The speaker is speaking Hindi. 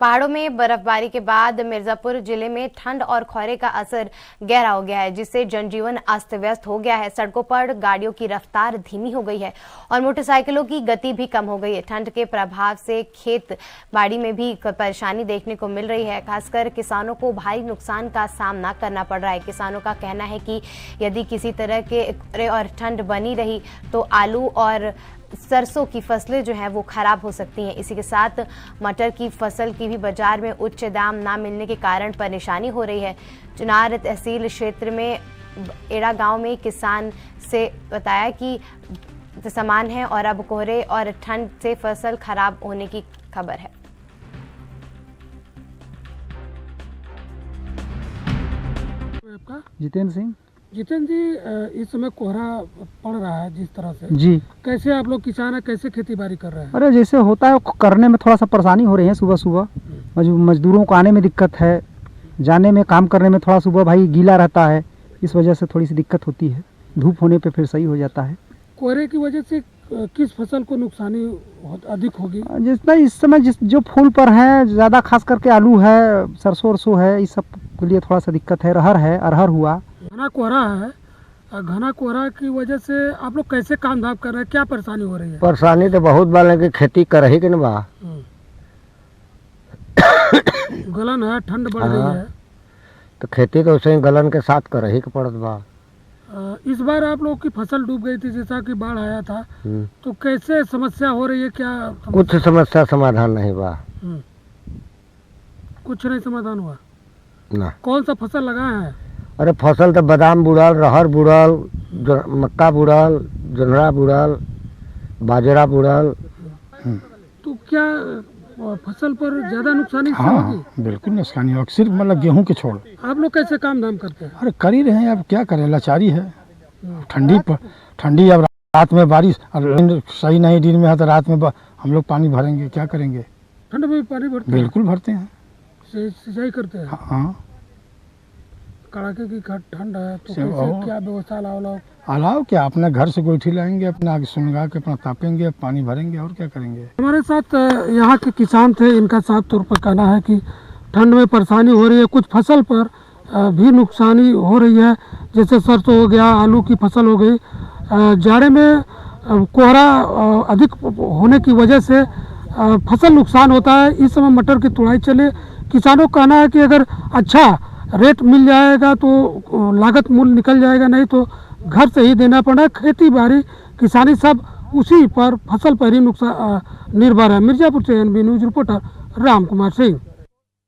पहाड़ों में बर्फबारी के बाद मिर्जापुर जिले में ठंड और कोहरे का असर गहरा हो गया है, जिससे जनजीवन अस्त व्यस्त हो गया है। सड़कों पर गाड़ियों की रफ्तार धीमी हो गई है और मोटरसाइकिलों की गति भी कम हो गई है। ठंड के प्रभाव से खेत बाड़ी में भी परेशानी देखने को मिल रही है। खासकर किसानों को भारी नुकसान का सामना करना पड़ रहा है। किसानों का कहना है कि यदि किसी तरह के कोहरे और ठंड बनी रही तो आलू और सरसों की फसलें जो हैं वो खराब हो सकती हैं। इसी के साथ मटर की फसल की भी बाजार में उच्च दाम ना मिलने के कारण परेशानी हो रही है। चुनार तहसील क्षेत्र में एड़ा गांव में किसान से बताया कि सामान है और अब कोहरे और ठंड से फसल खराब होने की खबर है। आपका जितेंद्र सिंह। जितेंद्र जी, इस समय कोहरा पड़ रहा है जिस तरह से, जी कैसे आप लोग किसान हैं, कैसे खेती बाड़ी कर रहे हैं? अरे जैसे होता है करने में थोड़ा सा परेशानी हो रही है। सुबह सुबह मजदूरों को आने में दिक्कत है, जाने में काम करने में थोड़ा सुबह भाई गीला रहता है, इस वजह से थोड़ी सी दिक्कत होती है। धूप होने पे फिर सही हो जाता है। कोहरे की वजह से किस फसल को नुकसानी अधिक होगी? जितना इस समय जो फूल पर है ज़्यादा, खास करके आलू है, सरसों वरसों है, इस सब के लिए थोड़ा सा दिक्कत है। अरहर हुआ। घना कोहरा है, घना कोहरा की वजह से आप लोग कैसे काम धाम कर रहे हैं, क्या परेशानी हो रही है? परेशानी तो बहुत बाल की खेती कर रही कि ना बा। गलन है, ठंड बढ़ रही है, तो खेती तो उसे गलन के साथ कर रही के पड़त बा। इस बार आप लोग की फसल डूब गई थी, जैसा कि बाढ़ आया था, तो कैसे समस्या हो रही है? क्या कुछ समस्या समाधान नहीं बा। कुछ नहीं समाधान हुआ ना। कौन सा फसल लगाए हैं? अरे फसल तो बादाम बुड़ल, रहर बुड़ल, मक्का बुड़ल, जोनरा बुड़ल, बाजरा बुड़ल। तो क्या फसल पर ज्यादा नुकसानी होगी? हाँ बिल्कुल नुकसानी होगी, सिर्फ मतलब गेहूं के छोड़। आप लोग कैसे काम धाम करते हैं? अरे कर ही रहे हैं, अब क्या करें, लाचारी है। ठंडी अब रात में बारिश, सही नहीं दिन में है तो रात में हम लोग पानी भरेंगे, क्या करेंगे? ठंड में भी पानी भरते हैं? बिल्कुल भरते हैं, सिंचाई करते हैं। हाँ। कड़ाके की ठंड है तो कैसे क्या व्यवस्था अलाव क्या, अपने घर से गोईठी लाएंगे, अपना आगे सुनगा के अपना तापेंगे, पानी भरेंगे, और क्या करेंगे। हमारे साथ यहाँ के किसान थे, इनका साफ तौर पर कहना है कि ठंड में परेशानी हो रही है, कुछ फसल पर भी नुकसानी हो रही है, जैसे सरसों हो गया, आलू की फसल हो गई। जाड़े में कोहरा अधिक होने की वजह से फसल नुकसान होता है। इस समय मटर की तुड़ाई चले, किसानों का कहना है कि अगर अच्छा रेट मिल जाएगा तो लागत मूल्य निकल जाएगा, नहीं तो घर से ही देना पड़ा। खेती बाड़ी किसानी सब उसी पर, फसल पर ही नुकसान निर्भर है। मिर्जापुर से NB news reporter Ram Kumar Singh.